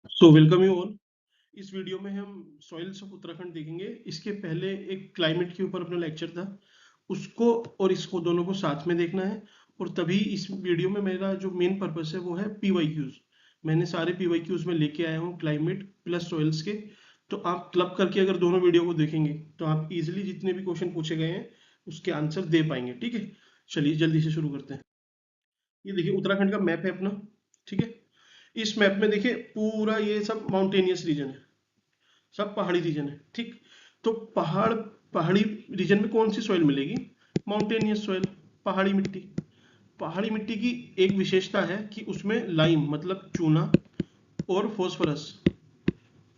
So welcome you all. इस video में हम सॉइल्स ऑफ उत्तराखंड देखेंगे। इसके पहले एक क्लाइमेट के ऊपर अपना लेक्चर था, उसको और इसको दोनों को साथ में देखना है। और तभी इस वीडियो में मेरा जो मेन पर्पस है वो है पीवाईक्यूज। मैंने सारे पीवाईक्यूज में लेके आया हूँ क्लाइमेट प्लस सॉइल्स के। तो आप क्लब करके अगर दोनों वीडियो को देखेंगे तो आप इजिली जितने भी क्वेश्चन पूछे गए हैं उसके आंसर दे पाएंगे। ठीक है, चलिए जल्दी से शुरू करते हैं। ये देखिए उत्तराखंड का मैप है अपना। ठीक है, इस मैप में देखिए पूरा ये सब माउंटेनियस रीजन है, सब पहाड़ी रीजन है। ठीक, तो पहाड़ी रीजन में कौन सी सॉइल मिलेगी? माउंटेनियस सॉइल, पहाड़ी मिट्टी। पहाड़ी मिट्टी की एक विशेषता है कि उसमें लाइम मतलब चूना और फॉस्फोरस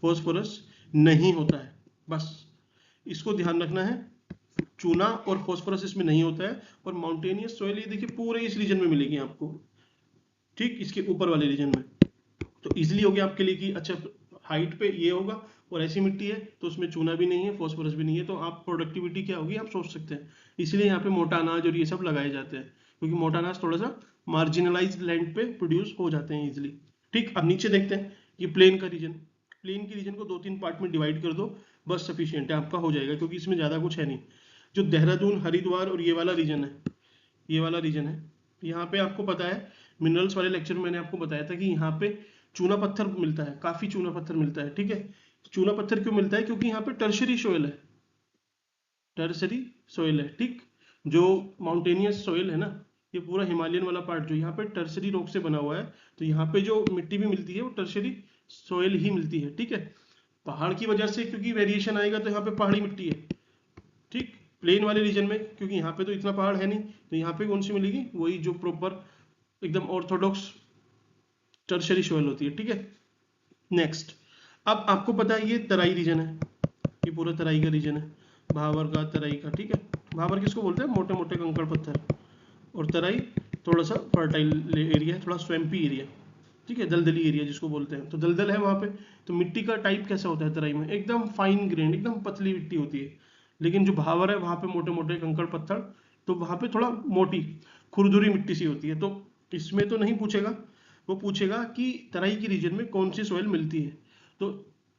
फॉस्फोरस नहीं होता है। बस इसको ध्यान रखना है, चूना और फॉस्फोरस इसमें नहीं होता है। और माउंटेनियस सॉइल ये देखिए पूरे इस रीजन में मिलेगी आपको। ठीक, इसके ऊपर वाले रीजन में। तो इजीली हो गया आपके लिए कि अच्छा हाइट पे ये होगा और ऐसी मिट्टी है तो उसमें चूना भी नहीं है, फॉस्फोरस भी नहीं है, तो आप प्रोडक्टिविटी क्या होगी आप सोच सकते हैं। इसलिए यहाँ पे मोटा अनाज और ये सब लगाए जाते हैं, क्योंकि मोटा अनाज थोड़ा सा मार्जिनलाइज लैंड पे प्रोड्यूस हो जाते हैं इजिली। ठीक, अब नीचे देखते हैं ये प्लेन का रीजन। प्लेन के रीजन को 2-3 पार्ट में डिवाइड कर दो, बस सफिशियंट है, आपका हो जाएगा, क्योंकि इसमें ज़्यादा कुछ है नहीं। जो देहरादून, हरिद्वार और ये वाला रीजन है, ये वाला रीजन है, यहाँ पे आपको पता है मिनरल्स वाले लेक्चर में मैंने आपको बताया था कि यहाँ पे चूना पत्थर मिलता है, काफी चूना पत्थर मिलता है। ठीक है, चूना पत्थर क्यों मिलता है? क्योंकि यहाँ पे टर्शरी सोयल है, टर्सरी सोयल है। ठीक, जो माउंटेनियस सोयल है ना, ये पूरा हिमालयन वाला पार्ट जो यहाँ पे टर्सरी रॉक से बना हुआ है, तो यहाँ पे जो मिट्टी भी मिलती है वो टर्सरी सोयल ही मिलती है। ठीक है, पहाड़ की वजह से क्योंकि वेरिएशन आएगा तो यहाँ पे पहाड़ी मिट्टी है। ठीक, प्लेन वाले रीजन में क्योंकि यहाँ पे तो इतना पहाड़ है नहीं, तो यहाँ पे कौन सी मिलेगी? वही जो प्रॉपर एकदम ऑर्थोडॉक्स टर्शरी सोयल होती है। ठीक है, नेक्स्ट, अब आपको पता है ये तराई रीजन है, ये पूरा तराई का रीजन है, भावर का, तराई का। ठीक है, भावर किसको बोलते हैं? मोटे मोटे कंकड़ पत्थर। और तराई थोड़ा सा फर्टाइल एरिया है, थोड़ा स्वैम्पी एरिया। ठीक है, दलदली एरिया जिसको बोलते हैं, तो दलदल है वहाँ पे। तो मिट्टी का टाइप कैसा होता है तराई में? एकदम फाइन ग्रेन, एकदम पतली मिट्टी होती है। लेकिन जो भावर है वहाँ पे मोटे मोटे कंकड़ पत्थर, तो वहाँ पे थोड़ा मोटी खुरदुरी मिट्टी सी होती है। तो इसमें तो नहीं पूछेगा, वो पूछेगा कि तराई की रीजन में कौन सी सॉइल मिलती है। तो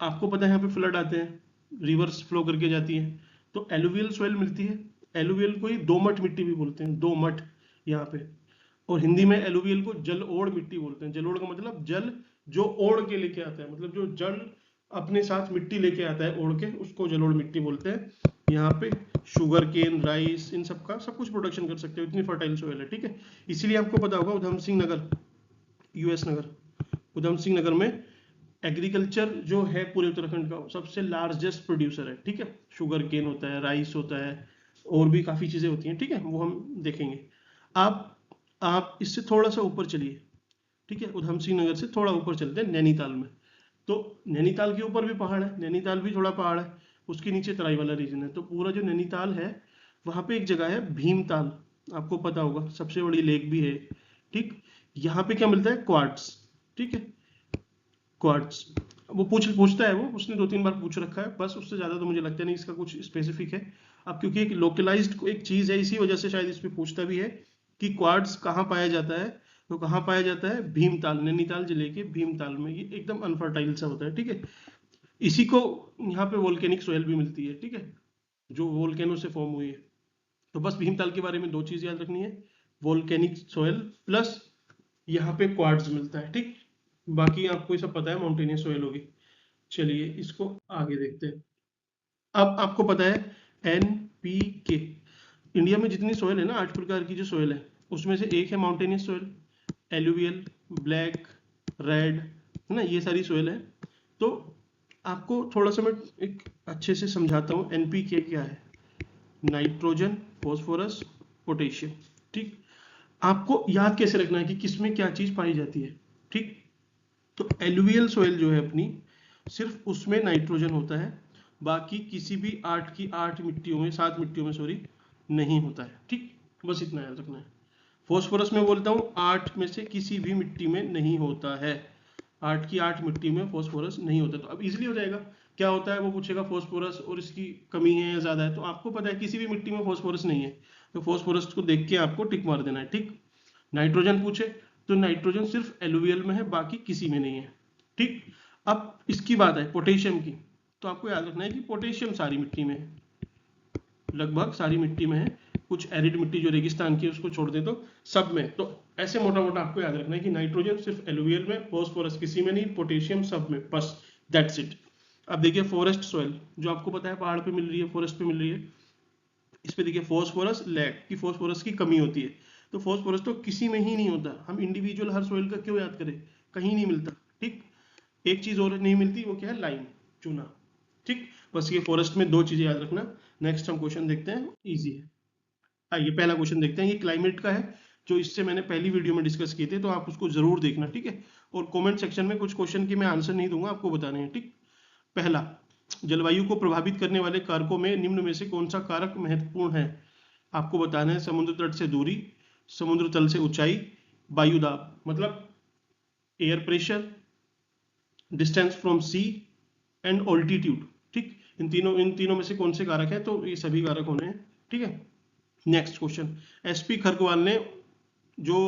आपको पता है यहाँ पे फ्लड आते हैं, रिवर्स फ्लो करके जाती है, तो एलुवियल सॉइल मिलती है। एलुवियल को ही दोमट मिट्टी भी बोलते हैं, दोमट यहाँ पे। और हिंदी में एलुवियल को जलोढ़ मिट्टी बोलते हैं। जलोढ़ का मतलब जल जो ओढ़ के लेके आता है, मतलब जो जल अपने साथ मिट्टी लेके आता है ओढ़ के, उसको जलोढ़ मिट्टी बोलते हैं। यहाँ पे शुगर केन, राइस, इन सब का सब कुछ प्रोडक्शन कर सकते हो, इतनी फर्टाइल सोइल है। ठीक है, इसीलिए आपको पता होगा उधम सिंह नगर, यूएस नगर, उधम सिंह नगर में एग्रीकल्चर जो है पूरे उत्तराखंड का सबसे लार्जेस्ट प्रोड्यूसर है। ठीक है, शुगर केन होता है, राइस होता है, और भी काफ़ी चीज़ें होती हैं। ठीक है, वो हम देखेंगे। आप आप इससे थोड़ा सा ऊपर चलिए। ठीक है, उधम सिंह नगर से थोड़ा ऊपर चलते हैं नैनीताल में। तो नैनीताल के ऊपर भी पहाड़ है, नैनीताल भी थोड़ा पहाड़ है, उसके नीचे तराई वाला रीजन है। तो पूरा जो नैनीताल है वहाँ पे एक जगह है भीमताल, आपको पता होगा, सबसे बड़ी लेक भी है। ठीक, यहाँ पे क्या मिलता है? क्वार्ट्स। ठीक है, क्वार्ट्स, वो पूछता है, वो उसने 2-3 बार पूछ रखा है, बस उससे ज़्यादा तो मुझे लगता नहीं इसका कुछ स्पेसिफिक है। अब क्योंकि एक लोकलाइज्ड एक चीज़ है, इसी वजह से शायद इस पे पूछता भी है कि क्वार्ट्स कहाँ पाया जाता है। तो कहाँ पाया जाता है? भीमताल, नैनीताल जिले के भीमताल में। ये एकदम अनफर्टाइल सा होता है। ठीक है, इसी को यहाँ पे वोल्केनिक सोयल भी मिलती है। ठीक है, जो वोल्केनो से फॉर्म हुई है। तो बस भीमताल के बारे में 2 चीज़ याद रखनी है, वोल्केनिक सोयल प्लस यहाँ पे क्वार्ट्ज मिलता है। ठीक, बाकी आपको ये सब पता है, माउंटेनियस सोयल होगी। चलिए इसको आगे देखते हैं। अब आपको पता है NPK, इंडिया में जितनी सोयल है ना, 8 प्रकार की जो सोयल है, उसमें से एक है mountainous soil, alluvial, black, red, है ना, ये सारी सोयल है। तो आपको थोड़ा सा मैं एक अच्छे से समझाता हूँ NPK क्या है। Nitrogen, phosphorus, potassium. ठीक, आपको याद कैसे रखना है कि किसमें क्या चीज पाई जाती है। ठीक, तो एलुवियल सोयल जो है अपनी, सिर्फ उसमें नाइट्रोजन होता है, बाकी किसी भी 8 की 8 मिट्टियों में, 7 मिट्टियों में सॉरी, नहीं होता है। ठीक, बस इतना याद रखना है। फॉस्फोरस में बोलता हूँ 8 में से किसी भी मिट्टी में नहीं होता है, 8 की 8 मिट्टी में फॉस्फोरस नहीं होता। तो अब इजीली हो जाएगा, क्या होता है वो पूछेगा फॉस्फोरस और इसकी कमी है या ज्यादा है, तो आपको पता है किसी भी मिट्टी में फॉस्फोरस नहीं है, तो फॉस्फोरस को देख के आपको टिक मार देना है। ठीक, नाइट्रोजन पूछे तो नाइट्रोजन सिर्फ एलुवियल में है, बाकी किसी में नहीं है। ठीक, अब इसकी बात है पोटेशियम की, तो आपको याद रखना है कि पोटेशियम सारी मिट्टी में है, लगभग सारी मिट्टी में है। कुछ एरिड मिट्टी जो रेगिस्तान की उसको छोड़ दे तो सब में। तो ऐसे मोटा मोटा आपको याद रखना है कि नाइट्रोजन सिर्फ एलुवियल में, फॉस्फोरस किसी में नहीं, पोटेशियम सब में, बस दैट्स इट। अब देखिए फॉरेस्ट सॉइल जो आपको पता है पहाड़ पे मिल रही है, फॉरेस्ट पे मिल रही है, इस पे देखिए फॉस्फोरस लैक की, फॉस्फोरस की कमी होती है। तो फॉस्फोरस तो किसी में ही नहीं होता, हम इंडिविजुअल हर सॉइल का क्यों याद करें, कहीं नहीं मिलता। ठीक, एक चीज और नहीं मिलती, वो क्या है, लाइम, चूना। ठीक, बस ये फॉरेस्ट में दो चीजें याद रखना। नेक्स्ट हम क्वेश्चन देखते हैं, इजी है। आइए पहला क्वेश्चन देखते हैं, ये क्लाइमेट का है, जो इससे मैंने पहली वीडियो में डिस्कस किए थे, तो आप उसको जरूर देखना, ठीक है। और कमेंट सेक्शन में कुछ क्वेश्चन के मैं आंसर नहीं दूंगा, आपको बताने हैं, ठीक। पहला, जलवायु को प्रभावित करने वाले कारकों में निम्न में से कौन सा कारक महत्वपूर्ण है। आपको बताना है समुद्र तट से दूरी, समुद्र तल से ऊंचाई, वायु दाब मतलब air pressure, distance from sea and altitude. ठीक, इन तीनों में से कौन से कारक है, तो ये सभी कारक होने हैं, ठीक है। नेक्स्ट क्वेश्चन, एसपी खरगवाल ने जो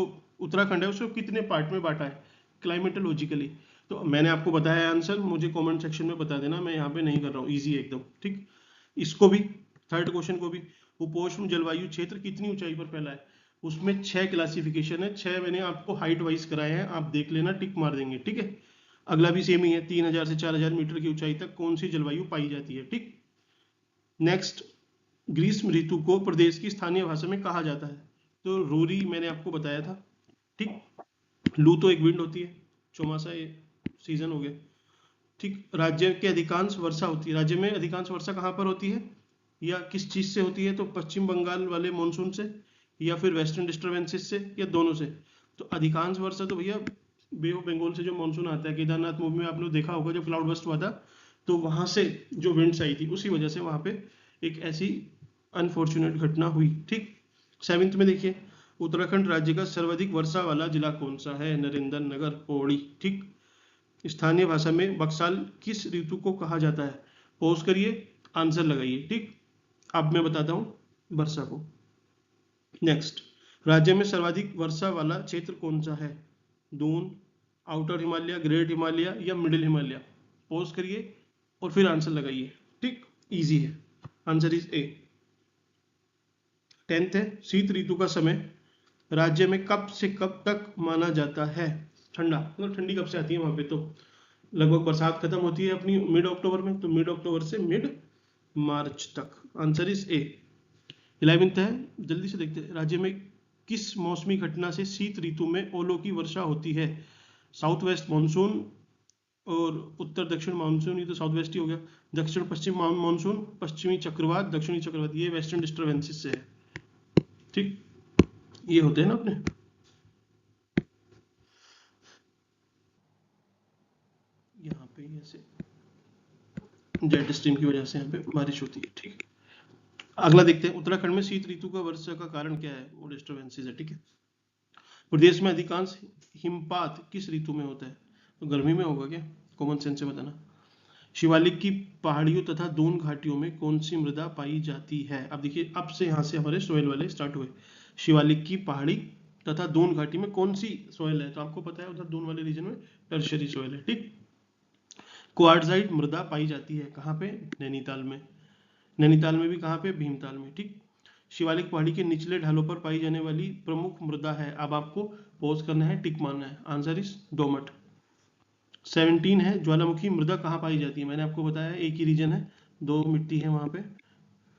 उत्तराखंड है उसको कितने पार्ट में बांटा है क्लाइमेटोलॉजिकली। तो मैंने आपको बताया आंसर, मुझे कमेंट सेक्शन में बता देना, मैं यहाँ पे नहीं कर रहा हूँ, इजी है एकदम, ठीक। इसको भी, थर्ड क्वेश्चन को भी, उपोष्ण जलवायु क्षेत्र कितनी ऊंचाई पर फैला है, उसमें 6 क्लासिफिकेशन है, 6 मैंने आपको हाइट वाइज कराए हैं, आप देख लेना, टिक मार देंगे, ठीक है। अगला भी सेम ही है, 3000 से 4000 मीटर की ऊंचाई तक कौन सी जलवायु पाई जाती है, ठीक। नेक्स्ट, ग्रीष्म ऋतु को प्रदेश की स्थानीय भाषा में कहा जाता है, तो रूरी मैंने आपको बताया था, ठीक। लू तो एक विंड होती है, चौमासा ये सीजन हो गया, ठीक। राज्य के अधिकांश वर्षा होती है, राज्य में अधिकांश वर्षा कहाँ पर होती है या किस चीज से होती है, तो पश्चिम बंगाल वाले मानसून से या फिर वेस्टर्न डिस्टर्बेंसेस से या दोनों से। तो अधिकांश वर्षा तो भैया बे ऑफ बंगाल से जो मानसून आता है, केदारनाथ मूवी में आपने देखा होगा जब क्लाउड बस्ट हुआ था, तो वहां से जो विंड्स आई थी उसी वजह से वहां पे एक ऐसी अनफॉर्चुनेट घटना हुई, ठीक। 7th में देखिए, उत्तराखंड राज्य का सर्वाधिक वर्षा वाला जिला कौन सा है, नरेंद्र नगर, पौड़ी, ठीक। स्थानीय भाषा में बक्साल किस ऋतु को कहा जाता है, पॉज करिए, आंसर लगाइए, ठीक। अब मैं बताता हूं वर्षा को। नेक्स्ट, राज्य में सर्वाधिक वर्षा वाला क्षेत्र कौन सा है, दून, आउटर हिमालय, ग्रेट हिमालय या मिडिल हिमालय, पॉज करिए और फिर आंसर लगाइए, ठीक। इजी है, आंसर इज ए। 10th है, शीत ऋतु का समय राज्य में कब से कब तक माना जाता है, ठंडा मतलब ठंडी कब से आती है वहां पे, तो लगभग बरसात खत्म होती है अपनी मिड अक्टूबर में, तो मिड अक्टूबर से मिड मार्च तक, आंसर इज ए। 11th है, जल्दी से देखते हैं, राज्य में किस मौसमी घटना से शीत ऋतु में ओलों की वर्षा होती है, साउथ वेस्ट मानसून और उत्तर दक्षिण मानसून, ये तो साउथ वेस्ट ही हो गया, दक्षिण पश्चिम मानसून, पश्चिमी चक्रवात, दक्षिणी चक्रवात, ये वेस्टर्न डिस्टर्बेंसेस से है, ठीक। ये होते हैं ना अपने, यहाँ पे ऐसे जेट स्ट्रीम की वजह से यहाँ पे बारिश होती है, ठीक। अगला देखते हैं, उत्तराखंड में शीत ऋतु का वर्षा का कारण क्या है, वो डिस्टर्बेंसेस है, ठीक है। प्रदेश में अधिकांश हिमपात किस ऋतु में होता है, तो गर्मी में होगा क्या, कॉमन सेंस से बताना। शिवालिक की पहाड़ियों तथा दून घाटियों में कौन सी मृदा पाई जाती है, अब देखिए अब से यहाँ से हमारे सोयल वाले स्टार्ट हुए। शिवालिक की पहाड़ी तथा दून घाटी में कौन सी सोयल है, तो आपको पता है उधर दून वाले रीजन में टर्शियरी सोयल है, ठीक। क्वार्टजाइट मृदा पाई जाती है कहाँ पे, नैनीताल में, नैनीताल में भी कहाँ पे, भीमताल में, ठीक। शिवालिक पहाड़ी के निचले ढालों पर पाई जाने वाली प्रमुख मृदा है, अब आपको पॉज करना है, टिक मारना है, आंसर इज डोमट। 17 है, ज्वालामुखी मृदा कहाँ पाई जाती है, मैंने आपको बताया एक ही रीजन है, दो मिट्टी है वहां पे,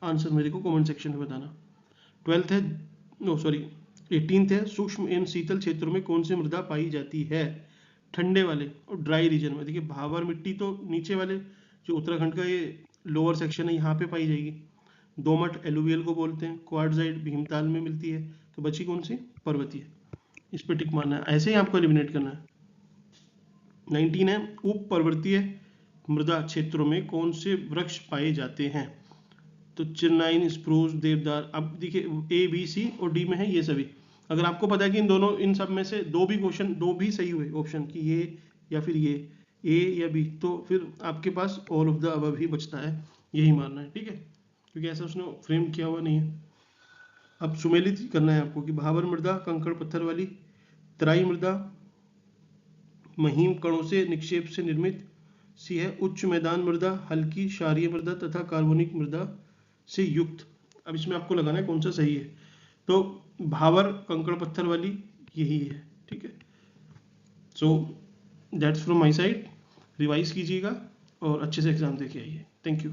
आंसर मेरे को कमेंट सेक्शन में बताना। 12th है, नो सॉरी 18th है, सूक्ष्म एवं शीतल क्षेत्रों में कौन सी मृदा पाई जाती है, ठंडे वाले और ड्राई रीजन में। देखिए भावर मिट्टी तो नीचे वाले जो उत्तराखंड का ये लोअर सेक्शन है यहाँ पे पाई जाएगी, दोमट एलुवियल को बोलते हैं, क्वार्टजाइट भीमताल में मिलती है, तो बची कौन सी, पर्वतीय, इस पे टिक मारना है, ऐसे ही आपको एलिमिनेट करना है। 19 है, उप पर्वतीय मृदा क्षेत्रों में कौन से वृक्ष पाए जाते हैं, तो चिरनाइन, स्प्रूस, देवदार। अब देखिए ए बी सी और डी में है ये सभी, अगर आपको पता है कि इन दोनों इन सब में से दो भी क्वेश्चन, दो भी सही हुए ऑप्शन की ये या फिर ये, ए या बी, तो फिर आपके पास ऑल ऑफ द अबव ही बचता है, यही मानना है, ठीक है, क्योंकि ऐसा उसने फ्रेम किया हुआ नहीं है। अब सुमेलित करना है आपको कि भावर मृदा कंकड़ पत्थर वाली, तराई मृदा महीम कणों से निक्षेप से निर्मित, सी है उच्च मैदान मृदा, हल्की क्षारीय मृदा तथा कार्बनिक मृदा से युक्त। अब इसमें आपको लगाना है कौन सा सही है। तो भावर कंकड़ पत्थर वाली यही है, ठीक है। So that's from my side. Revise कीजिएगा और अच्छे से एग्जाम देके आइए। Thank you.